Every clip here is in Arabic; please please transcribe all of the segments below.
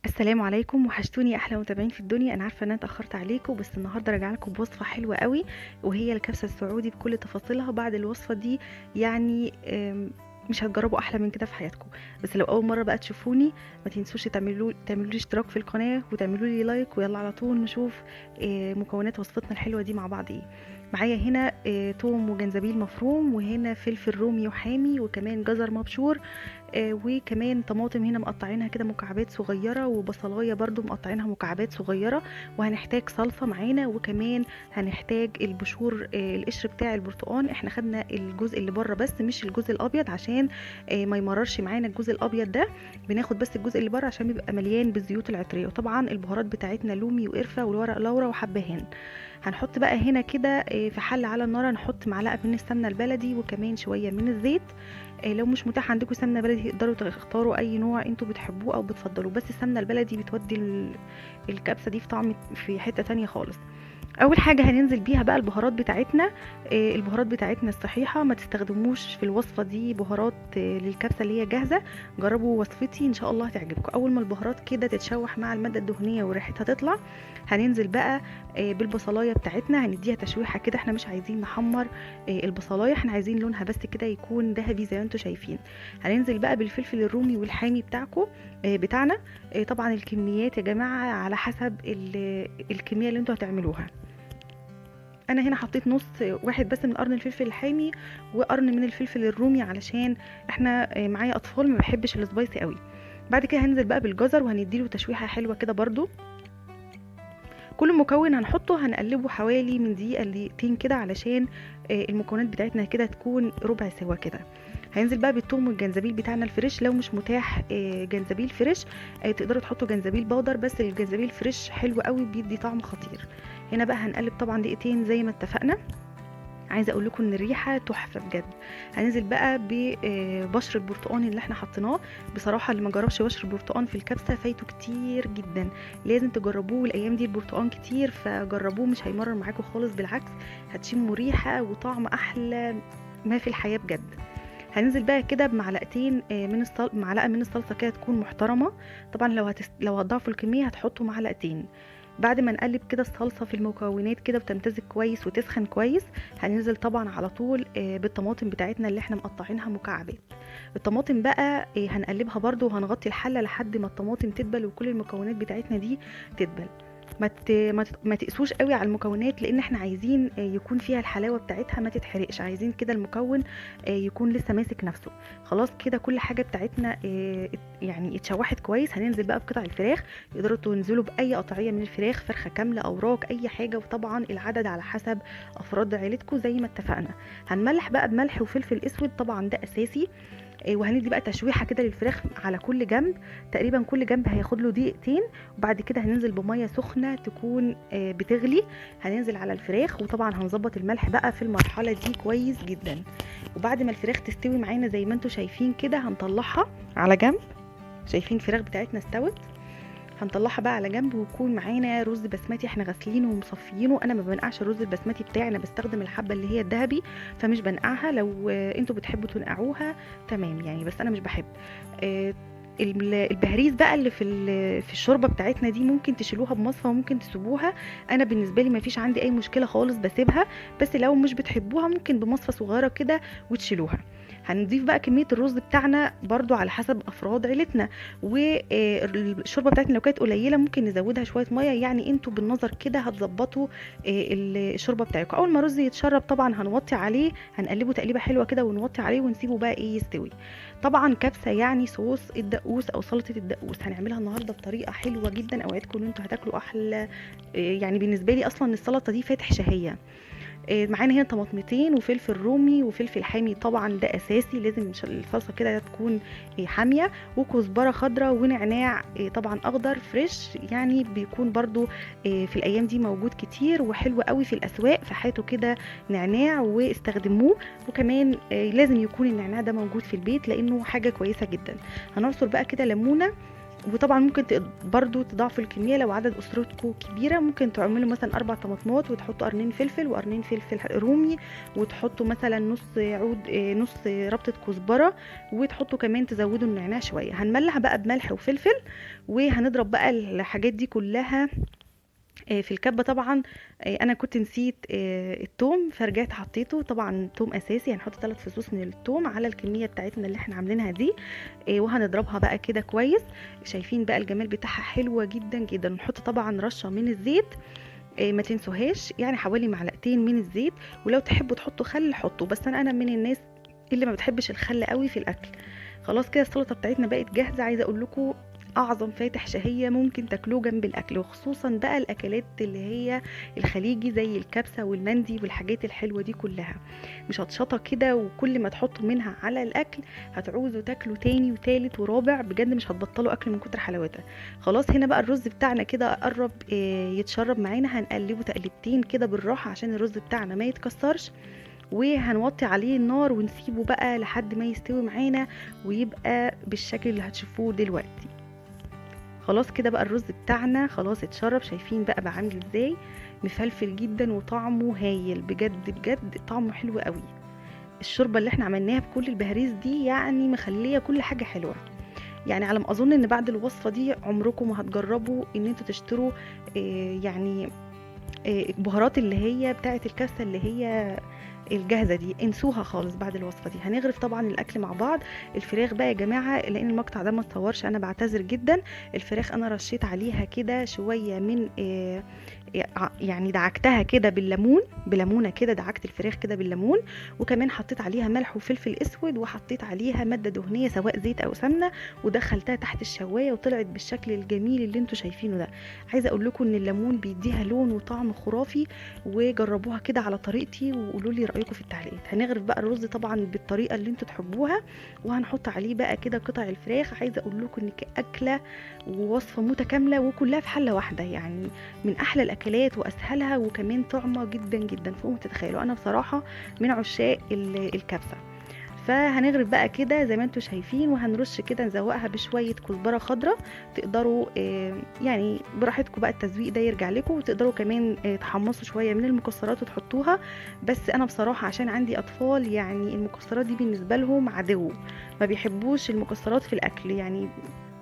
السلام عليكم، وحشتوني احلى متابعين في الدنيا. انا عارفه ان انا اتاخرت عليكم، بس النهارده راجعه لكم بوصفه حلوه قوي، وهي الكبسه السعودي بكل تفاصيلها. بعد الوصفه دي يعني مش هتجربوا احلى من كده في حياتكم. بس لو اول مره بقى تشوفوني، ما تنسوش تعملوا لي اشتراك في القناه وتعملوا لي لايك، ويلا على طول نشوف مكونات وصفتنا الحلوه دي مع بعض ايه. معايا هنا توم وجنزبيل مفروم، وهنا فلفل رومي وحامي، وكمان جزر مبشور، وكمان طماطم هنا مقطعينها كده مكعبات صغيرة، وبصلاية برضو مقطعينها مكعبات صغيرة. وهنحتاج صلصة معانا، وكمان هنحتاج البشور، القشر بتاع البرتقان. احنا خدنا الجزء اللي بره بس، مش الجزء الابيض، عشان ما يمررش معانا الجزء الابيض ده. بناخد بس الجزء اللي بره عشان بيبقى مليان بالزيوت العطرية. وطبعا البهارات بتاعتنا لومي وقرفة والورق لورا وحبهان. هنحط بقى هنا كده في حل على النار، هنحط معلقة من السمنة البلدي وكمان شوية من الزيت. لو مش متاح عندكم سمنه بلدي تقدروا تختاروا اي نوع انتوا بتحبوه او بتفضلوه، بس السمنه البلدي بتودي الكبسه دي في طعم في حته تانية خالص. اول حاجه هننزل بيها بقى البهارات بتاعتنا. البهارات بتاعتنا الصحيحه، ما تستخدموش في الوصفه دي بهارات للكبسه اللي هي جاهزه. جربوا وصفتي ان شاء الله هتعجبكم. اول ما البهارات كده تتشوح مع الماده الدهنيه وريحتها تطلع، هننزل بقى بالبصلايه بتاعتنا. هنديها تشويحه كده، احنا مش عايزين نحمر البصلايه، احنا عايزين لونها بس كده يكون ذهبي زي ما انتم شايفين. هننزل بقى بالفلفل الرومي والحامي بتاعكم بتاعنا. طبعا الكميات يا جماعه على حسب الكميه اللي انتوا هتعملوها. انا هنا حطيت نص واحد بس من قرن الفلفل الحامي، وقرن من الفلفل الرومي، علشان احنا معايا اطفال ما بحبش السبايسي قوي. بعد كده هنزل بقى بالجزر وهنديله تشويحه حلوه كده برضو. كل مكون هنحطه هنقلبه حوالي من دقيقه لدقيقتين كده، علشان المكونات بتاعتنا كده تكون ربع سوا كده. هينزل بقى بالثوم والجنزبيل بتاعنا الفريش. لو مش متاح جنزبيل فريش، تقدروا تحطوا جنزبيل بودر، بس الجنزبيل فريش حلو قوي بيدي طعم خطير. هنا بقى هنقلب طبعا دقيقتين زي ما اتفقنا. عايزه اقول لكم ان الريحه تحفه بجد. هننزل بقى ببشر البرتقال اللي احنا حطيناه. بصراحه اللي ما جربش بشر البرتقال في الكبسه فايته كتير جدا. لازم تجربوه، الايام دي البرتقال كتير، فجربوه مش هيمرر معاكم خالص، بالعكس هتشموا ريحه وطعم احلى ما في الحياه بجد. هننزل بقى كده بمعلقتين معلقه من الصلصه كده تكون محترمه. طبعا لو هتضاعفوا الكميه هتحطوا معلقتين. بعد ما نقلب كده الصلصه في المكونات كده وتمتزج كويس وتسخن كويس، هننزل طبعا على طول بالطماطم بتاعتنا اللي احنا مقطعينها مكعبات. الطماطم بقى هنقلبها برده، وهنغطي الحله لحد ما الطماطم تدبل وكل المكونات بتاعتنا دي تدبل. ما تقسوش قوي على المكونات، لان احنا عايزين يكون فيها الحلاوه بتاعتها، ما تتحرقش، عايزين كده المكون يكون لسه ماسك نفسه. خلاص كده كل حاجه بتاعتنا يعني اتشوحت كويس. هننزل بقى بقطع الفراخ. تقدروا تنزلوا باي قطعيه من الفراخ، فرخه كامله اوراق اي حاجه، وطبعا العدد على حسب افراد عيلتكم زي ما اتفقنا. هنملح بقى بملح وفلفل اسود، طبعا ده اساسي. وهندي بقى تشويحه كده للفراخ على كل جنب. تقريبا كل جنب هياخد له دقيقتين. وبعد كده هننزل بميه سخنه تكون بتغلي. هننزل على الفراخ، وطبعا هنظبط الملح بقى في المرحله دي كويس جدا. وبعد ما الفراخ تستوي معانا زي ما انتم شايفين كده، هنطلعها على جنب. شايفين الفراخ بتاعتنا استوت. هنطلعها بقى على جنب، ويكون معانا رز بسمتي احنا غاسلينه ومصفيينه. انا ما بنقعش الرز البسمتي بتاعي، انا بستخدم الحبه اللي هي الذهبي، فمش بنقعها. لو انتوا بتحبوا تنقعوها تمام يعني، بس انا مش بحب. آه، البهاريز بقى اللي في الشوربه بتاعتنا دي ممكن تشيلوها بمصفى وممكن تسيبوها. انا بالنسبه لي ما فيش عندي اي مشكله خالص، بسيبها. بس لو مش بتحبوها ممكن بمصفى صغيره كده وتشيلوها. هنضيف بقى كميه الرز بتاعنا برضو على حسب افراد عيلتنا. والشوربه بتاعتنا لو كانت قليله ممكن نزودها شويه ميه، يعني انتوا بالنظر كده هتظبطوا الشوربه بتاعتكم. اول ما الرز يتشرب طبعا هنوطي عليه، هنقلبه تقليبه حلوه كده ونوطي عليه ونسيبه بقى يستوي. طبعا كبسه يعني صوص الدقوس او سلطه الدقوس هنعملها النهارده بطريقه حلوه جدا. اوعدكم ان انتوا هتاكلوا احلى. يعني بالنسبه لي اصلا السلطه دي فاتح شهيه. معانا هنا طماطمتين وفلفل رومي وفلفل حامي، طبعا ده اساسي، لازم الصلصه كده تكون حاميه، وكزبره خضراء ونعناع طبعا اخضر فريش، يعني بيكون برضو في الايام دي موجود كتير وحلو قوي في الاسواق، فحياته كده نعناع واستخدموه. وكمان لازم يكون النعناع ده موجود في البيت لانه حاجه كويسه جدا. هنعصر بقى كده ليمونه وطبعا ممكن برضو تضاعفوا الكميه لو عدد اسرتكم كبيره، ممكن تعملوا مثلا 4 طماطمات وتحطوا قرنين فلفل وقرنين فلفل رومي، وتحطوا مثلا نص عود نص ربطه كزبره، وتحطوا كمان تزودوا النعناع شويه. هنملح بقى بملح وفلفل، وهنضرب بقى الحاجات دي كلها في الكبه. طبعا انا كنت نسيت التوم، فرجعت حطيته. طبعا التوم اساسي، هنحط 3 فصوص من التوم على الكميه بتاعتنا اللي احنا عاملينها دي، وهنضربها بقى كده كويس. شايفين بقى الجمال بتاعها حلوه جدا جدا. نحط طبعا رشه من الزيت، ما تنسوهاش، يعني حوالي معلقتين من الزيت. ولو تحبوا تحطوا خل حطوا، بس انا من الناس اللي ما بتحبش الخل قوي في الاكل. خلاص كده السلطه بتاعتنا بقت جاهزه. عايزه اقول لكم اعظم فاتح شهيه ممكن تاكلوه جنب الاكل، وخصوصا بقى الاكلات اللي هي الخليجي زي الكبسه والمندي والحاجات الحلوه دي كلها، مشطشطه كده، وكل ما تحطوا منها على الاكل هتعوزوا تاكلوا تاني وتالت ورابع، بجد مش هتبطلوا اكل من كتر حلاوتها. خلاص هنا بقى الرز بتاعنا كده قرب يتشرب معانا، هنقلبه تقلبتين كده بالراحه عشان الرز بتاعنا ما يتكسرش، وهنوطي عليه النار ونسيبه بقى لحد ما يستوي معانا ويبقى بالشكل اللي هتشوفوه دلوقتي. خلاص كده بقى الرز بتاعنا خلاص اتشرب، شايفين بقى عامل ازاي، مفلفل جدا وطعمه هايل، بجد بجد طعمه حلو قوي. الشوربه اللي احنا عملناها بكل البهاريز دي يعني مخليه كل حاجه حلوه. يعني على ما اظن ان بعد الوصفه دي عمركم ما هتجربوا ان انتوا تشتروا يعني البهارات اللي هي بتاعه الكبسه اللي هي الجاهزه دي، انسوها خالص بعد الوصفه دي. هنغرف طبعا الاكل مع بعض. الفراخ بقى يا جماعه، لان المقطع ده ما اتصورش انا بعتذر جدا، الفراخ انا رشيت عليها كده شويه من يعني دعكتها كده بالليمون، بليمونه كده دعكت الفراخ كده بالليمون، وكمان حطيت عليها ملح وفلفل اسود، وحطيت عليها ماده دهنيه سواء زيت او سمنه، ودخلتها تحت الشوايه وطلعت بالشكل الجميل اللي انتوا شايفينه ده. عايزه اقول لكم ان الليمون بيديها لون وطعم خرافي، وجربوها كده على طريقتي وقولوا لي رايكم في التعليقات. هنغرف بقى الرز طبعا بالطريقه اللي انتوا تحبوها، وهنحط عليه بقى كده قطع الفراخ. عايزه اقول لكم ان اكله ووصفه متكامله وكلها في حله واحده، يعني من احلى الاكلات واسهلها، وكمان طعمه جدا جدا فوق ما تتخيلوا. انا بصراحه من عشاق الكبسه. فهنغرف بقى كده زي ما انتم شايفين، وهنرش كده نزوقها بشويه كزبره خضراء. تقدروا يعني براحتكم بقى، التزويق ده يرجع لكم، وتقدروا كمان تحمصوا شويه من المكسرات وتحطوها. بس انا بصراحه عشان عندي اطفال، يعني المكسرات دي بالنسبه لهم عدو، ما بيحبوش المكسرات في الاكل، يعني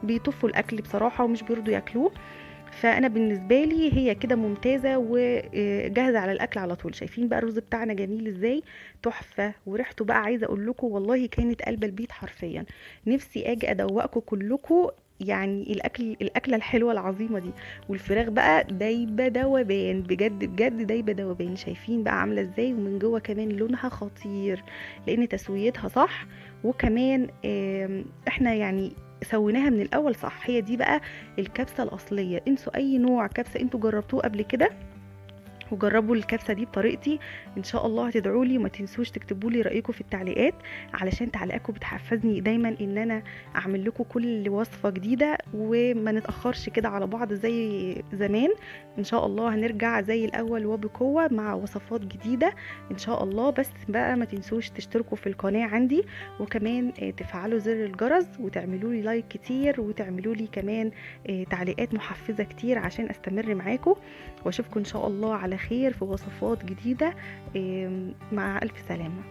بيطفوا الاكل بصراحه ومش بيرضوا ياكلوه. فانا بالنسبه لي هي كده ممتازه وجاهزه على الاكل على طول. شايفين بقى الرز بتاعنا جميل ازاي، تحفه، وريحته بقى عايزه اقول لكم والله كانت قلب البيت حرفيا. نفسي اجي ادوقكم كلكم يعني الاكله الحلوه العظيمه دي. والفراخ بقى دايبه دوبان، بجد بجد دايبه دوبان. شايفين بقى عامله ازاي، ومن جوه كمان لونها خطير لان تسويتها صح، وكمان احنا يعني سويناها من الاول صح. هي دي بقى الكبسه الاصليه. انسوا اي نوع كبسه انتوا جربتوه قبل كده، وجربوا الكبسه دي بطريقتي، ان شاء الله هتدعوا لي. وما تنسوش تكتبوا لي رايكم في التعليقات، علشان تعليقاتكم بتحفزني دايما ان انا اعمل لكم كل وصفه جديده، وما نتاخرش كده على بعض زي زمان. ان شاء الله هنرجع زي الاول وبقوه مع وصفات جديده ان شاء الله. بس بقى ما تنسوش تشتركوا في القناه عندي، وكمان تفعلوا زر الجرس، وتعملوا لي لايك كتير، وتعملوا لي كمان تعليقات محفزه كتير عشان استمر معاكم. واشوفكم ان شاء الله على خير في وصفات جديدة. مع ألف سلامة.